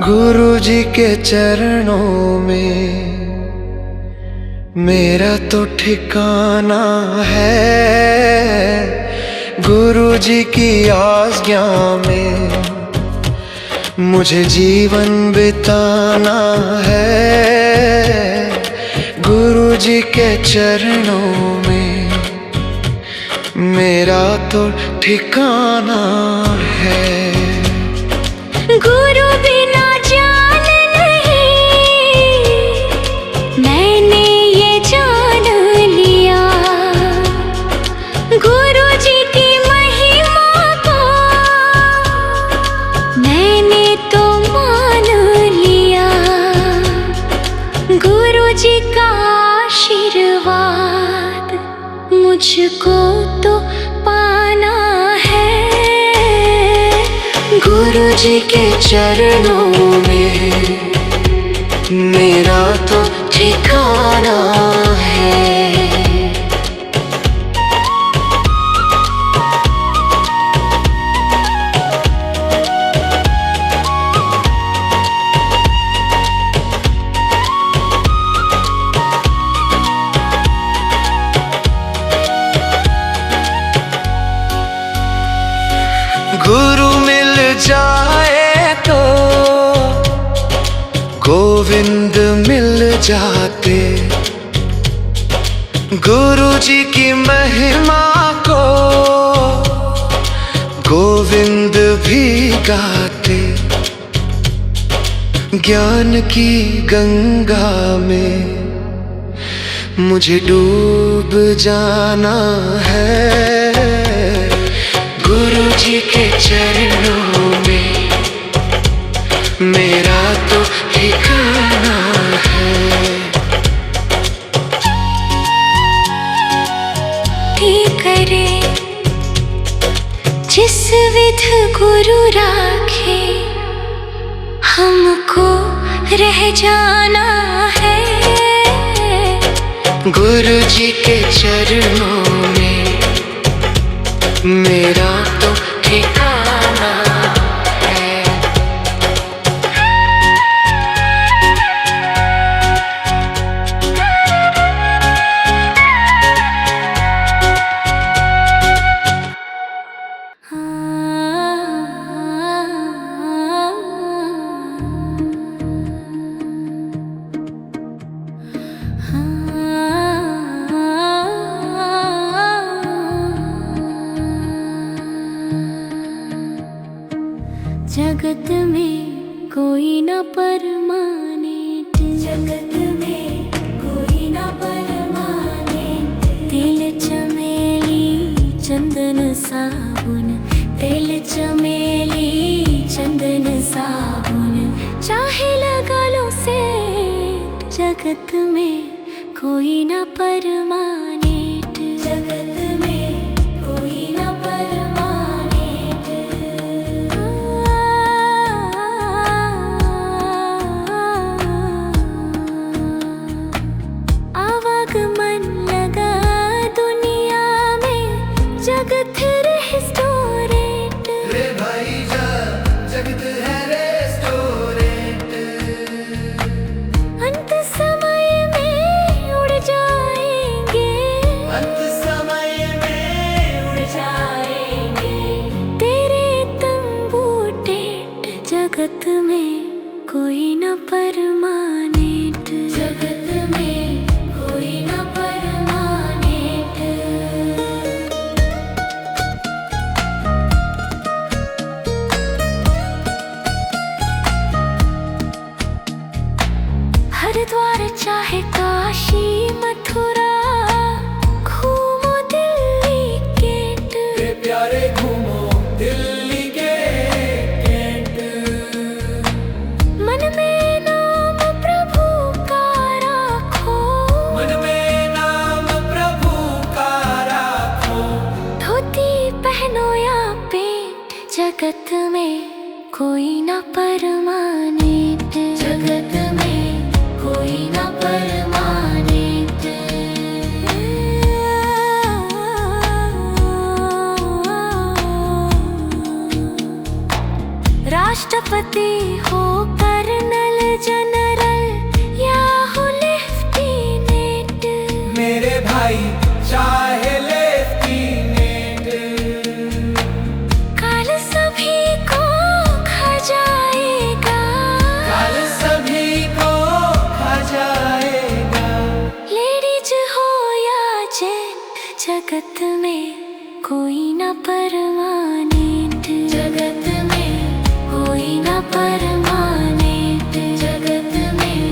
गुरु जी के चरणों में मेरा तो ठिकाना है। गुरु जी की आज्ञा में मुझे जीवन बिताना है। गुरु जी के चरणों में मेरा तो ठिकाना है। गुरु बिना जान नहीं, मैंने ये जान लिया। गुरु जी की महिमा को मैंने तो मान लिया। गुरु जी का आशीर्वाद मुझको तो पाना है। गुरु जी के चरणों में मेरा तो ठिकाना है। गुरु मिल जाए तो गोविंद मिल जाते। गुरु जी की महिमा को गोविंद भी गाते। ज्ञान की गंगा में मुझे डूब जाना है। गुरु जी के चरणों में मेरा तो ठिकाना है। ठीक करे जिस विध गुरु राखे, हमको रह जाना है। गुरु जी के चरणों में मेरा तो ठिकाना है। जगत में कोई न परमानेंट, जगत में कोई न परमानेंट। तेल चमेली चंदन साबुन, तेल चमेली चंदन साबुन, चाहे लगा लो सेंट। जगत में कोई न परमानेंट, जगत में कोई न जगत रेस्टोरेंट। रे भाई जा जगत है रेस्टोरेंट। अंत समय में उड़ जाएंगे, अंत समय में उड़ जाएंगे तेरे तंबू टेंट। जगत में कोई न परमानेंट, जगत में कोई न परमानेंट। हरिद्वार चाहे काशी मथुरा, घूमो दिल्ली गेट। प्यारे घूमो दिल्ली गेट। मन में नाम प्रभु का राखो, मन में नाम प्रभु का राखो। धोती पहनो या पेंट। जगत में कोई न परमानेंट, जगत में कोई न परमानेंट। राष्ट्रपति होकर मेरे भाई चाहे लेफ्टिनेंट। काल सभी को खा जाएगा, काल सभी को खा जाएगा। लेडीज हो या जेंट, जगत में कोई ना परमानेंट, जगत में कोई ना परमानेंट, जगत में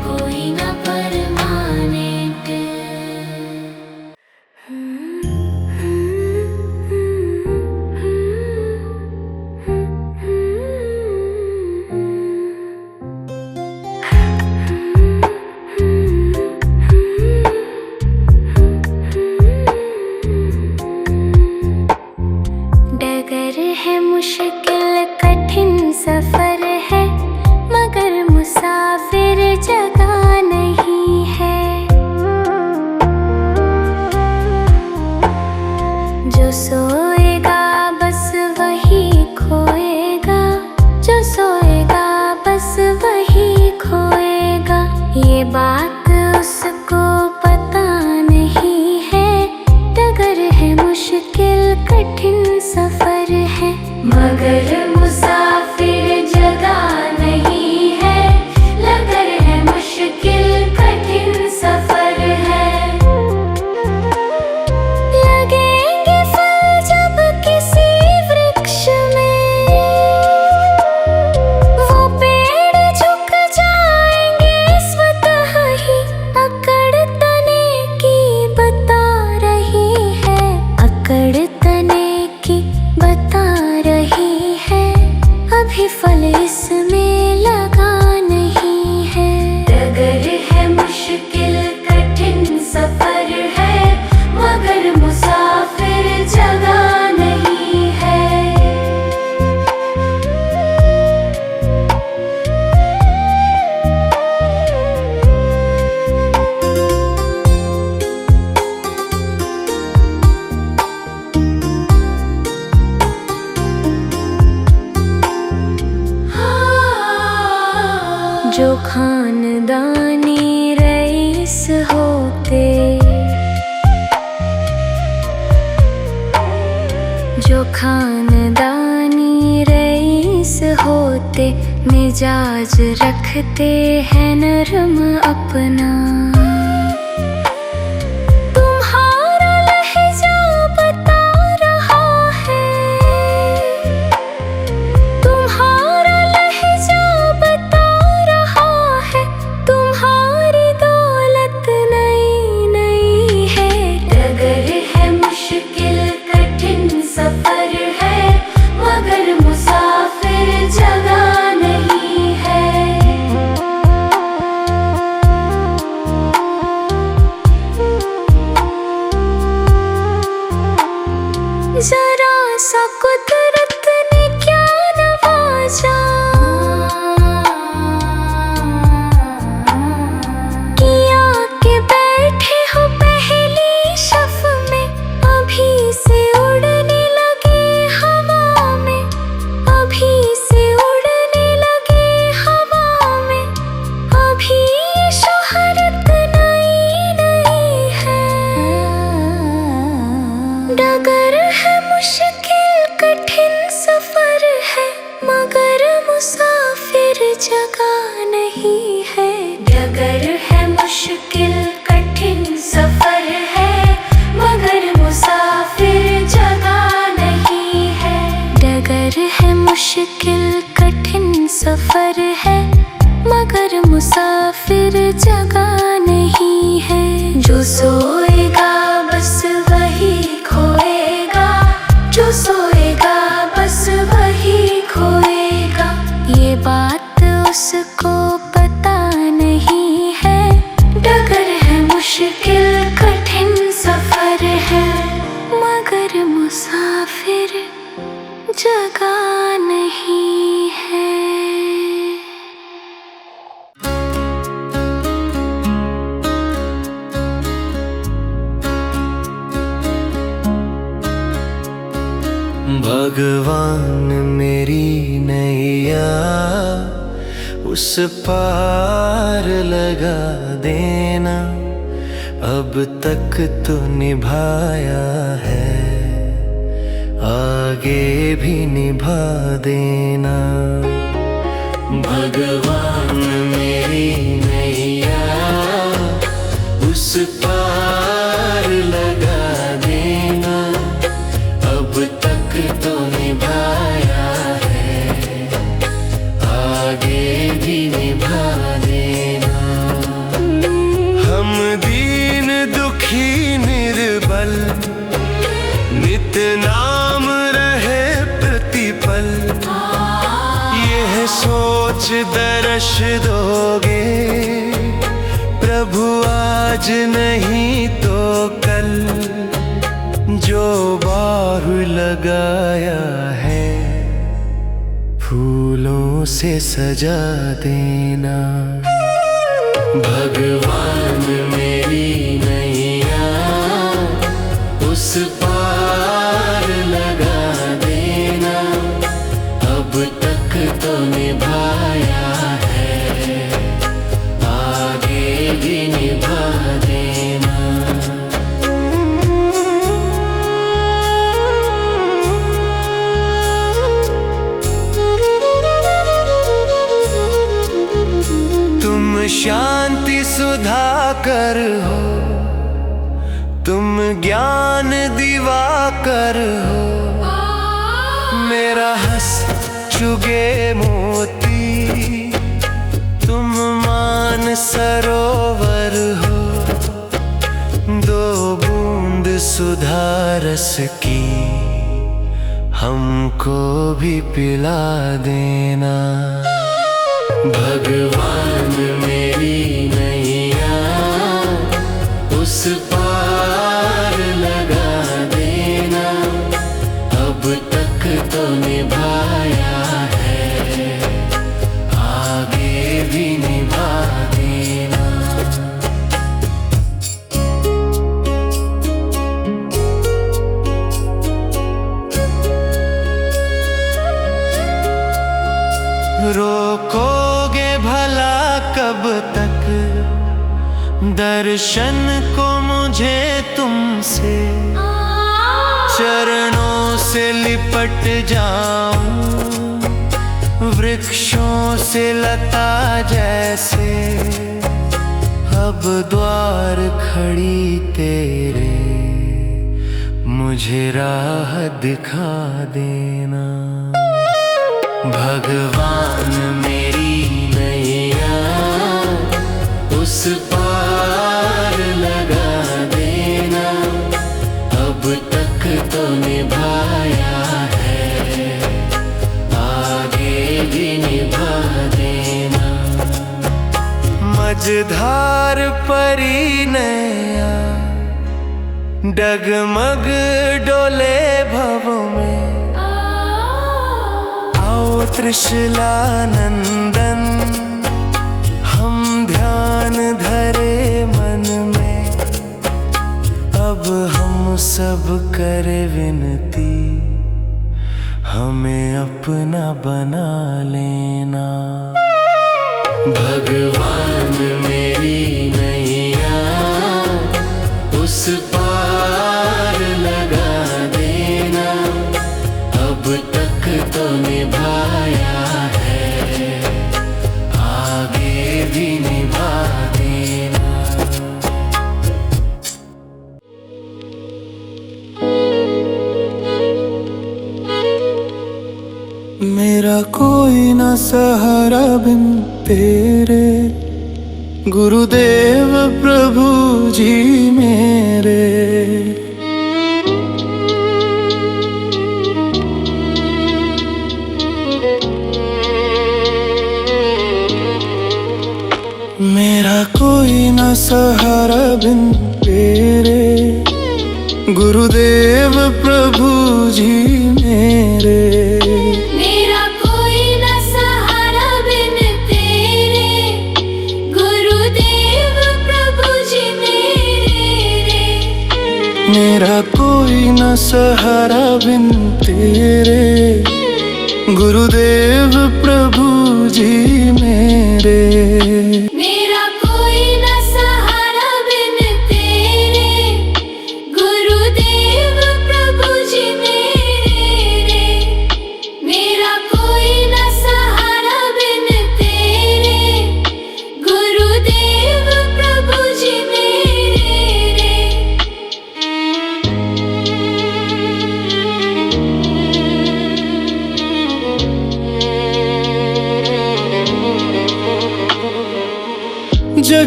कोई ना परमानेंट। डगर है मुश्किल कठिन सफर है, मगर मुसाफिर जगह नहीं है। जो सोएगा बस वही खोएगा, जो सोएगा बस वही खोएगा। ये बात उसको पता नहीं है, डगर है मुश्किल कठिन सफर है, मगर मुसाफिर जगह नहीं है। डगर है मुश्किल कठिन सफर है। लगेंगे फल जब किसी वृक्ष में, वो पेड़ झुक जाएंगे स्वतः ही। अकड़ तने की बता रही है, अकड़ तने की बता रही है, अभी फल इसमें लगा नहीं है। डगर है मुश्किल कठिन सफर है, मगर मुसाफिर जगह नहीं है। जो खानदानी रईस होते, जो खानदानी रईस होते, मिजाज रखते हैं नरम अपना। तुम्हारा लहजा बता रहा है, तुम्हारा लहजा बता रहा है, तुम्हारी दौलत नई नई है। डगर है मुश्किल कठिन सफर है, मगर मुसाफिर जगह नहीं है। जरा सा कुदरत ने क्या नवाजा, किया के बैठे हो पहली शफ में, अभी से उड़ने लगे हवा में, अभी से उड़ने लगे हवा में। अभी ये शोहरत नई नई है। डगर है मुश्किल कठिन सफर है, मगर मुसाफिर जगह नहीं है। डगर है मुश्किल कठिन सफर है, मगर मुसाफिर जगह नहीं है। डगर है मुश्किल कठिन सफर है, मगर मुसाफिर जगह नहीं है। जो सोएगा बस वही खोएगा, जो सोएगा बस वही खोएगा। ये बात उसको पता नहीं है, डगर है मुश्किल कठिन सफर है, मगर मुसाफिर जगह नहीं है। भगवान मेरी नैया उस पार लगा देना, अब तक तो निभाया है, आगे भी निभा देना। भगवान मेरी नैया उस पार लगा देना। अब तक तो निभाया है, आगे भी निभा देना। हम दीन दुखी निर्बल, नित नाम रहे प्रतिपल। यह सोच दर्श दोगे प्रभु आज नहीं तो कल। जो बाहु लगाया है फूलों से सजा देना। भगवान मेरी नैया उस पार लगा देना। अब तक तो निभाया है, आगे भी निभा देना। तुम शांति सुधाकर हो, तुम ज्ञान दिवाकर हो। मेरा हंस चुगे मोती, तुम मान सरोवर हो। दो बूंद सुधा रस की हमको भी पिला देना। भगवान मेरी नैया उस पार लगा देना। अब तक तो निभाया है, आगे भी निभा देना। रोकोगे भला कब तक दर्शन को मुझे तुमसे। चरणों से लिपट जाऊं वृक्षों से लता जैसे। अब द्वार खड़ी तेरे मुझे राह दिखा देना। भगवान मेरी नैया उस पार लगा देना। अब तक तो निभाया है, आगे भी निभा देना। मझधार परी नैया डगमग डोले भव में। आओ त्रिशला नंदन हम ध्यान धरे मन में। अब हम सब करे विनती हमें अपना बना लेना। भगवान मेरी नैया उस पार लगा देना। अब तक तो निभाया है, आगे भी निभा देना। मेरा कोई न सहारा बिन तेरे, गुरुदेव प्रभु जी मेरे। मेरा कोई न सहारा बिन तेरे, गुरुदेव प्रभु जी मेरे। मेरा कोई न सहारा बिन तेरे, गुरुदेव प्रभु जी मेरे। मेरा कोई न सहारा बिन तेरे, गुरुदेव प्रभु जी मेरे। मेरा कोई न सहारा बिन तेरे,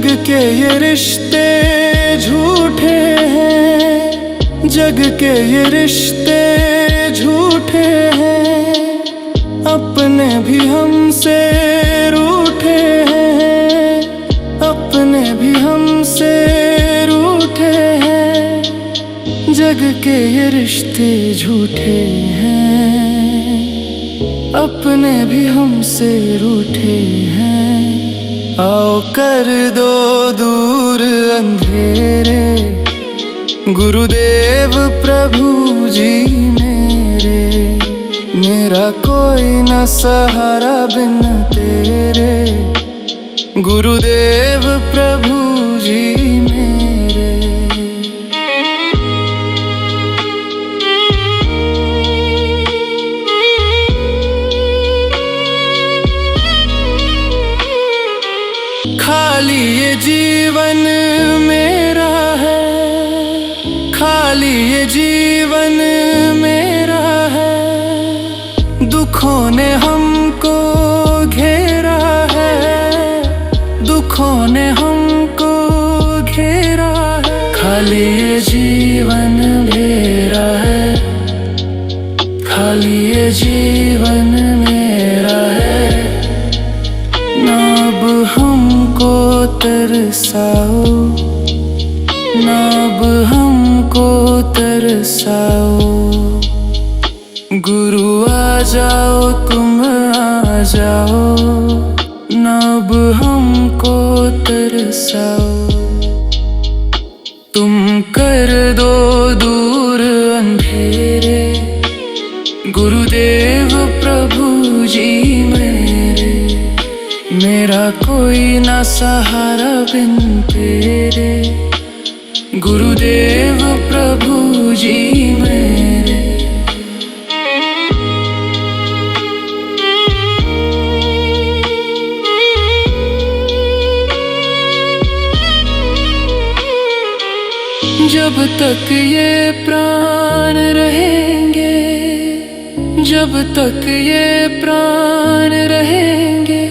जग के ये रिश्ते झूठे हैं, जग के ये रिश्ते झूठे हैं, अपने भी हमसे रूठे हैं, अपने भी हमसे रूठे हैं। जग के ये रिश्ते झूठे हैं, अपने भी हमसे रूठे हैं। आओ कर दो दूर अंधेरे, गुरुदेव प्रभु जी मेरे। मेरा कोई न सहारा बिन तेरे, गुरुदेव प्रभु जी मेरे। खाली ये जीवन मेरा है, खाली ये जीवन मेरा है। दुखों ने हमको घेरा है, दुखों ने हमको घेरा है। खाली ये जीवन मेरा है, खाली ये जीवन मेरा है। ना अब हमको तरसाओ, ना अब हमको तरसाओ। गुरु आ जाओ, तुम आ जाओ, ना अब हमको तरसाओ। तुम कर दो दूर अंधेरे, गुरुदेव प्रभु जी मेरे। मेरा कोई ना सहारा बिन तेरे, गुरुदेव प्रभु जी मेरे। जब तक ये प्राण रहेंगे, जब तक ये प्राण रहेंगे,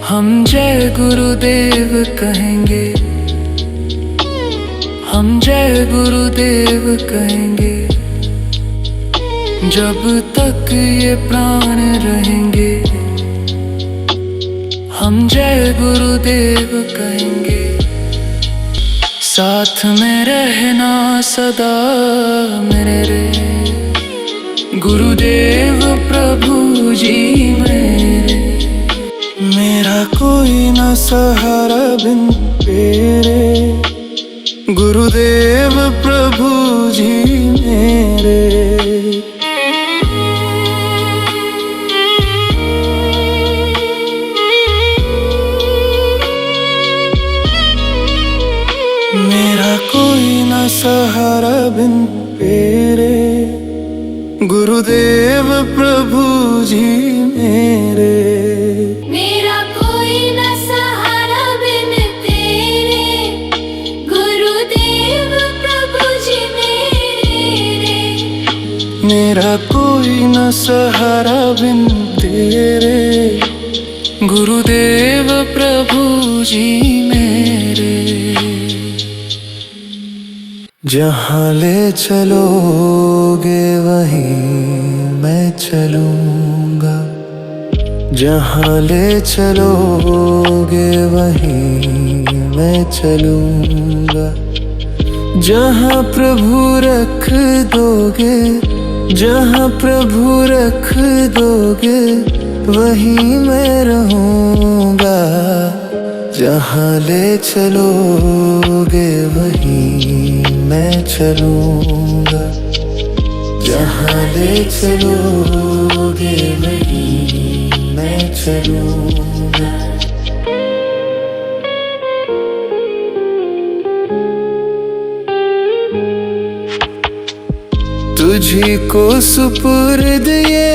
हम जय गुरुदेव कहेंगे, हम जय गुरुदेव कहेंगे। जब तक ये प्राण रहेंगे, हम जय गुरुदेव कहेंगे। साथ में रहना सदा मेरे, गुरुदेव प्रभु जी मेरे। मेरा कोई न सहारा बिन तेरे, गुरुदेव प्रभु जी मेरे। मेरा कोई न सहारा बिन तेरे, गुरुदेव प्रभु जी मेरे। मेरा कोई न सहारा बिन तेरे, गुरुदेव प्रभु जी मेरे। मेरा कोई न सहारा बिन तेरे, गुरुदेव प्रभु जी मेरे। जहाँ ले चलोगे वहीं मैं चलूँगा, जहाँ ले चलोगे वहीं मैं चलूँगा। जहाँ प्रभु रख दोगे, जहाँ प्रभु रख दोगे वहीं मैं रहूँगा। जहाँ ले चलोगे वहीं मैं चलूँगा, जहाँ ले चलोगे वहीं मैं चलूँगा। तुझी को सुपुर्द ये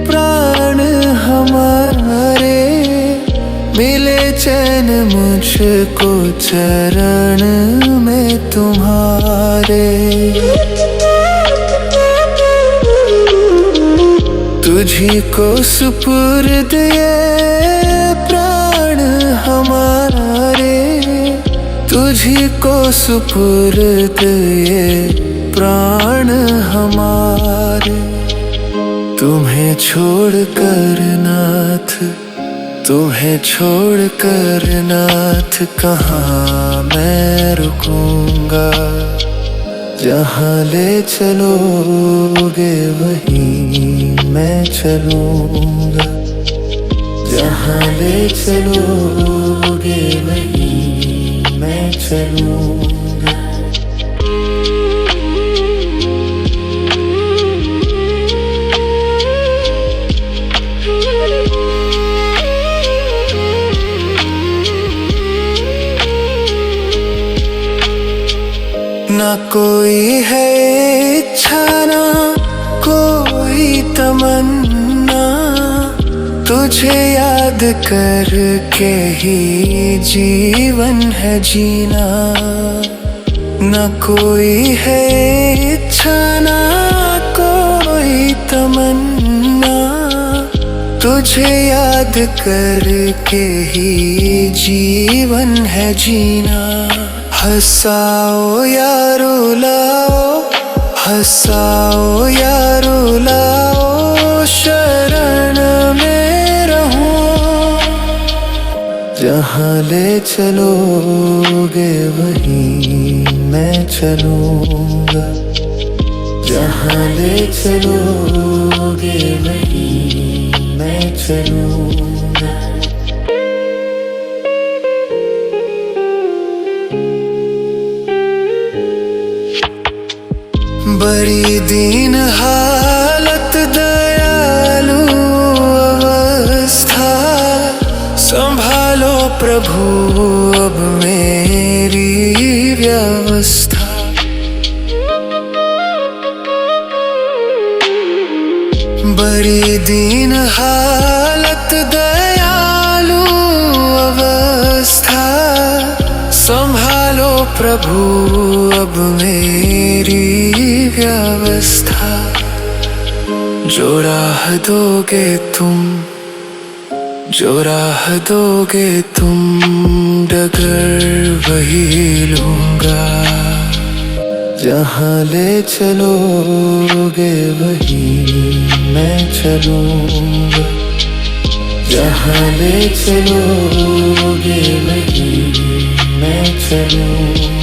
प्राण हमारे, मिले चैन मुझको चरण में तुम्हारे। तुझी को सुपुर्द ये प्राण हमारे, को सुपुर्द ये प्राण हमारे। तुम्हें छोड़ कर नाथ, तुम्हें छोड़ कर नाथ कहाँ मैं रुकूंगा। जहाँ ले चलोगे वहीं मैं चलूंगा। जहाँ ले चलोगे वहीं मैं चलूंगा। ना कोई है इच्छा, ना कोई तमन्ना, तुझे याद करके ही जीवन है जीना। ना कोई है इच्छा, ना कोई तमन्ना, तुझे याद करके ही जीवन है जीना। हंसाओ या रुलाओ, हंसाओ या रुलाओ, शरण में रहूं। जहाँ ले चलोगे वहीं मैं चलूंगा। जहाँ ले चलोगे वहीं मैं चलूंगा। बड़ी दीन हालत, दयालु अवस्था, संभालो प्रभु अब मेरी व्यवस्था। बड़ी दीन हालत, दयालु अवस्था, संभालो प्रभु अब मेरी व्यवस्था। जो राह दोगे तुम, जो राह दोगे तुम, डगर वही लूंगा। जहाँ ले चलोगे वहीं मैं चलूंगा। जहाँ ले चलोगे वहीं मैं चलूंगा।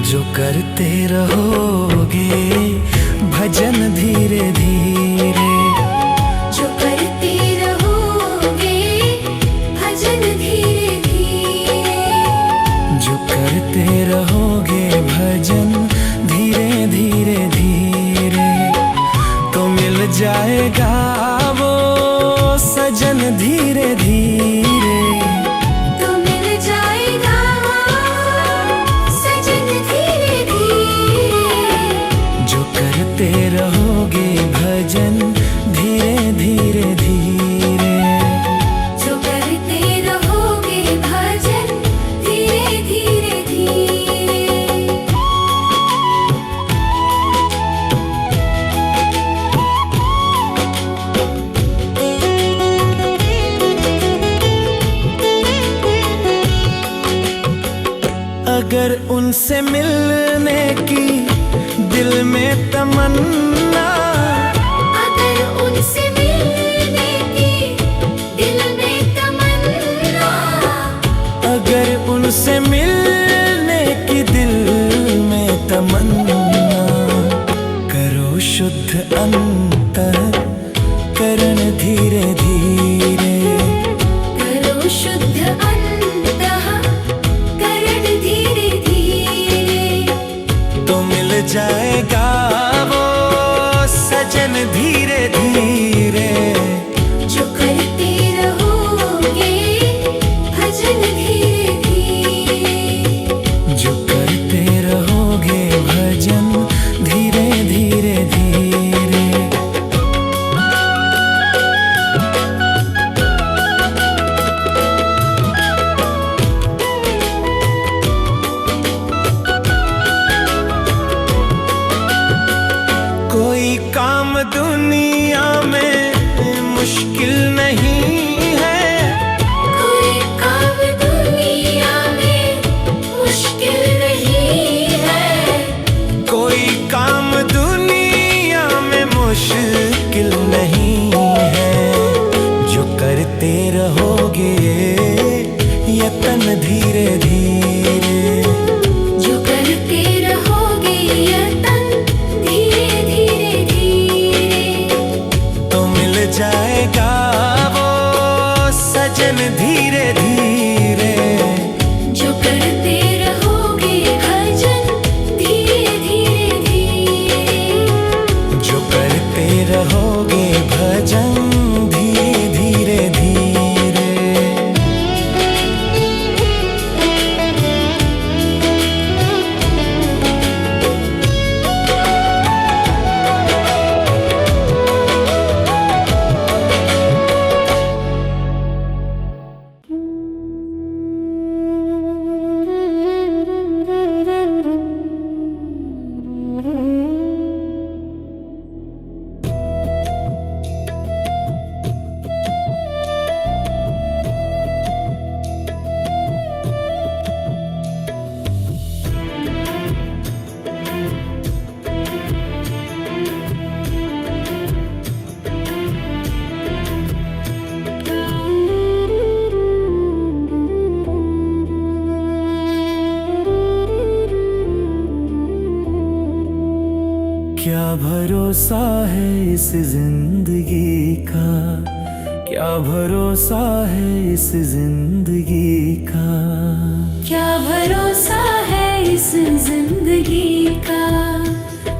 जो करते रहोगे भजन धीरे धीरे, जो करते रहोगे भजन धीरे धीरे, जो करते रहोगे भजन धीरे धीरे धीरे, तो मिल जाएगा वो सजन धीरे धीरे। तो मिल जाएगा सजन धीरे धीरे। जो करते रहोगे भजन धीरे धीरे धीरे, जो करते रहोगे भजन धीरे धीरे धीरे। अगर उनसे मिलने की दिल में तमन्ना, अगर उनसे मिलने की दिल में तमन्ना, अगर उनसे मिलने की दिल में तमन्ना, करो शुद्ध अंतःकरण धीरे धीरे। करो शुद्ध अंतःकरण धीरे धीरे। तो मिल जाएगा वो सजन धीरे धीरे। जो करते रहोगे भजन धीरे धीरे, जो करते रहोगे दुनिया में मुश्किल नहीं है, कोई काम दुनिया में मुश्किल नहीं है, कोई काम दुनिया में मुश्किल नहीं है। जो करते रहोगे यतन धीरे धीरे, जो करते रहोगे यतन धीरे धीरे धीरे, तो मिल जाएगा वो सजन धीरे धीरे। जो करते रहोगे भजन धीरे धीरे धीरे, जो करते रहोगे भजन धीरे धीरे धीरे। क्या भरोसा है इस जिंदगी का, क्या भरोसा है इस जिंदगी का, क्या भरोसा है इस जिंदगी का,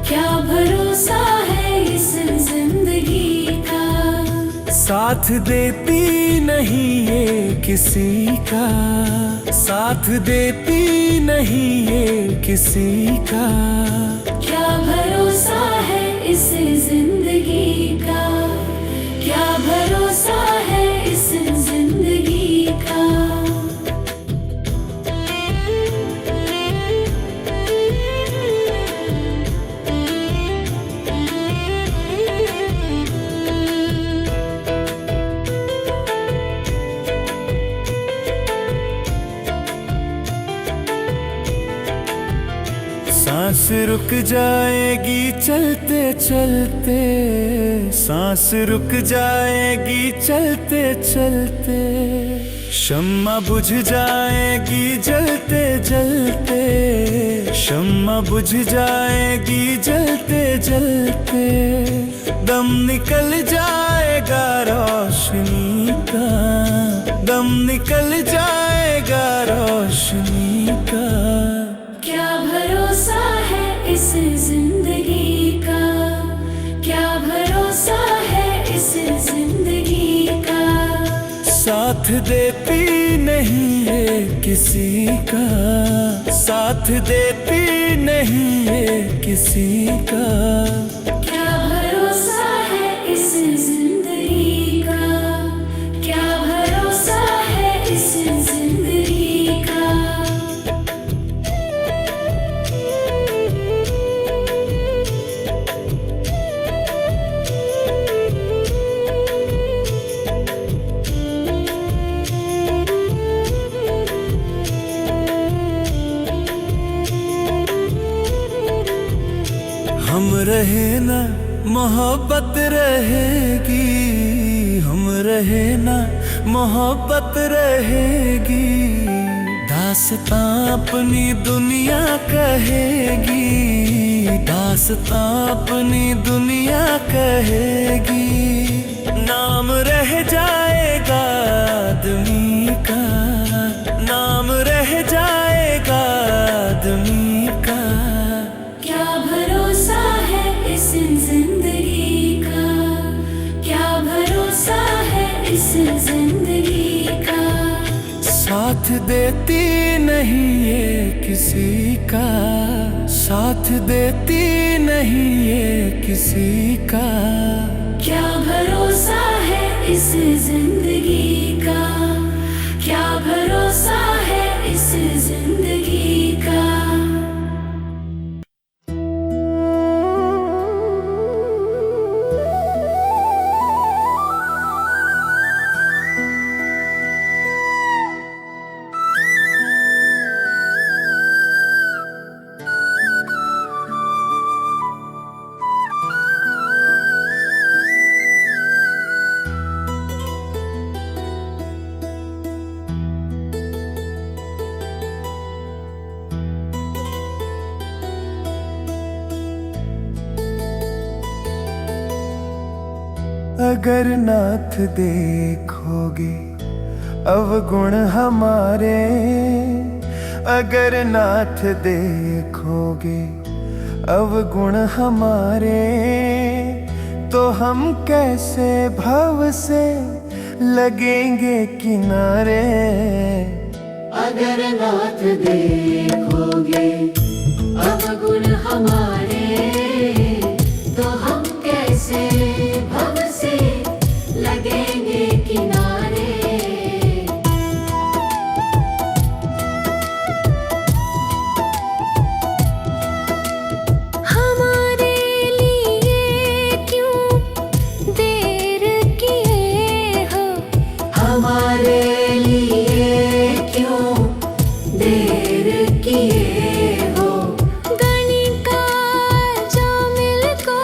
क्या भरोसा है इस जिंदगी का। साथ देती नहीं ये किसी का, साथ देती नहीं ये किसी का। क्या भरोसा है इस जिंदगी का, क्या भरोसा है इस जिंदगी का। सांस रुक जाएगी चलते चलते, सांस रुक जाएगी चलते चलते। शम्मा बुझ जाएगी जलते जलते, शम्मा बुझ जाएगी जलते जलते। दम निकल जाएगा रोशनी का, दम निकल जाएगा रोशनी का। क्या भरोसा है इस जिंदगी का, क्या भरोसा है इस जिंदगी का। साथ देती नहीं ये किसी का, साथ देती नहीं ये किसी का। क्या भरोसा है इस जिंदगी का, क्या भरोसा है इस जिंदगी का। हम रहे ना मोहब्बत रहेगी, हम रहे ना मोहब्बत रहेगी। दास्तां अपनी दुनिया कहेगी, दास्तां अपनी दुनिया कहेगी। नाम रह जाएगा आदमी का, नाम रह जाएगा आदमी का। क्या भरोसा है इस जिंदगी का, क्या भरोसा है इस जिंदगी का। साथ देती नहीं ये किसी का, साथ देती नहीं ये किसी का। क्या भरोसा है इस जिंदगी का, क्या भरोसा है इस जिंदगी का। अगर नाथ देखोगे अवगुण हमारे, अगर नाथ देखोगे अवगुण हमारे, तो हम कैसे भव से लगेंगे किनारे। अगर नाथ देखोगे अवगुण हमारे, तो हम कैसे भव से लगेंगे किनारे। हमारे लिए क्यों देर किए हो, हमारे लिए क्यों देर किए हो। गणिका जामिल को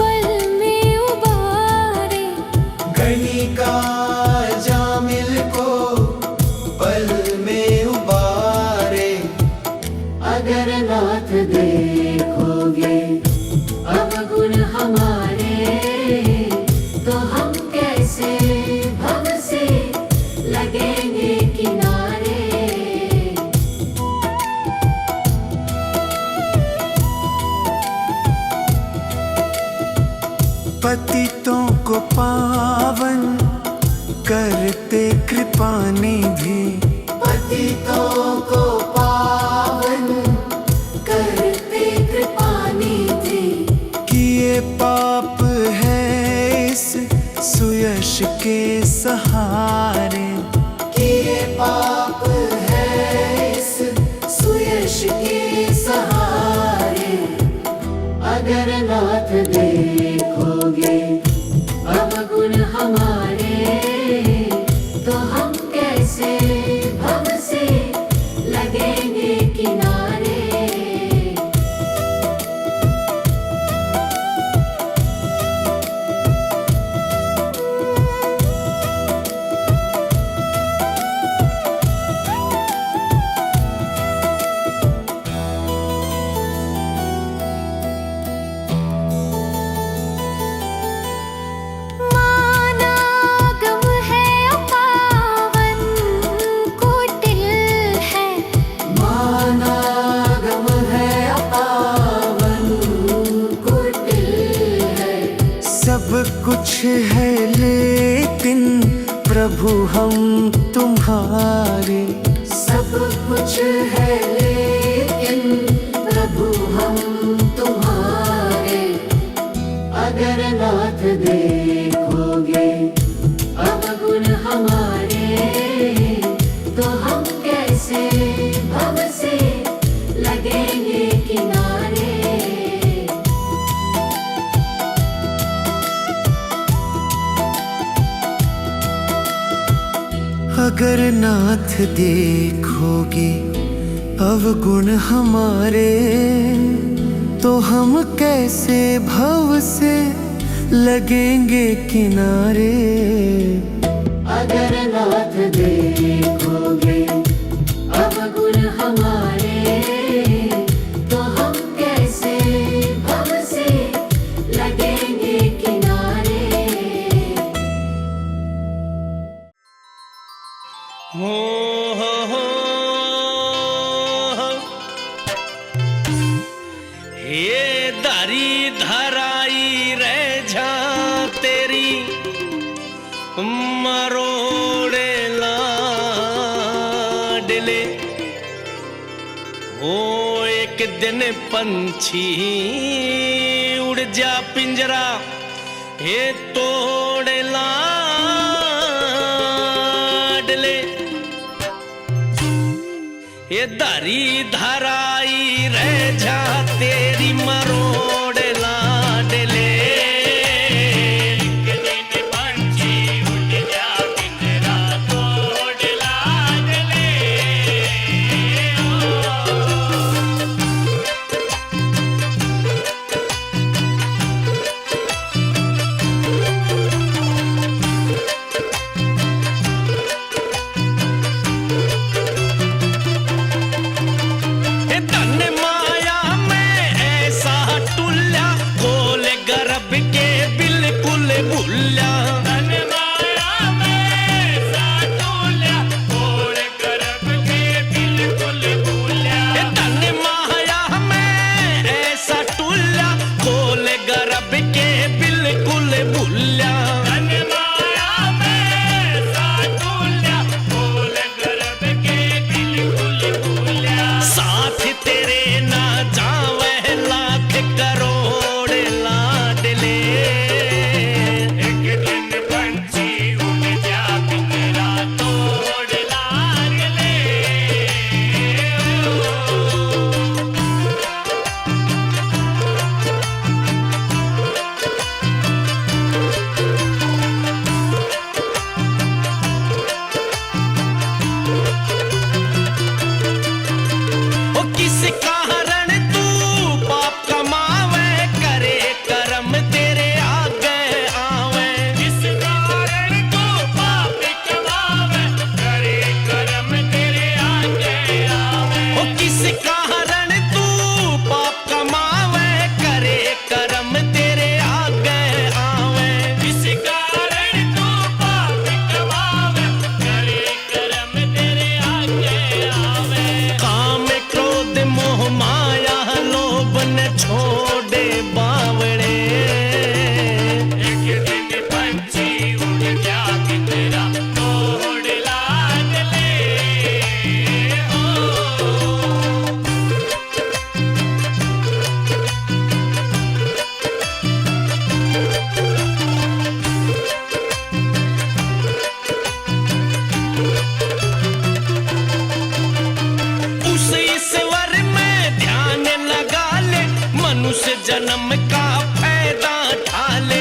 पल में उबारे, गणिका जामिल को पल में उबारे। अगर नाथ देखोगे अवगुण हमारे, तो हम कैसे भव से लगेंगे किनारे। पतितों को पावन करते कृपा निधि, पतितों को पावन करते कृपा निधि। किए पाप है इस सुयश के सहारे, किए पाप है इस सुयश के सहारे। अगर नाथ देखोगे अवगुण हमारे, तो हम कैसे भव से लगेंगे किनारे। मानागम है अपावन कुटिल है, मानागम है अपावन कुटिल है। सब कुछ है लेकिन प्रभु हम तुम्हारे। सब कुछ है लेकिन प्रभु हम तुम्हारे। अगर नाथ देखोगे अवगुण हमारे, तो हम कैसे भव से लगेंगे किनारे। अगर नाथ देखोगे अवगुण हमारे, तो हम कैसे भव से लगेंगे किनारे। अगर नाथ देखोगे अवगुण हमारे, तो हम कैसे भव से लगेंगे किनारे। हो हो ये दारी धराई रह जा तेरी मरोड़े लाडले। हो एक दिन पंछी उड़ जा पिंजरा ये तोड़े लाडले। ये दारी धराई रह जा तेरी मरोड़ लाडले। एक दिन पंछी उड़ जा पिंजरा तोड़ लाडले। तन माया में ऐसा टूल का फायदा ठाले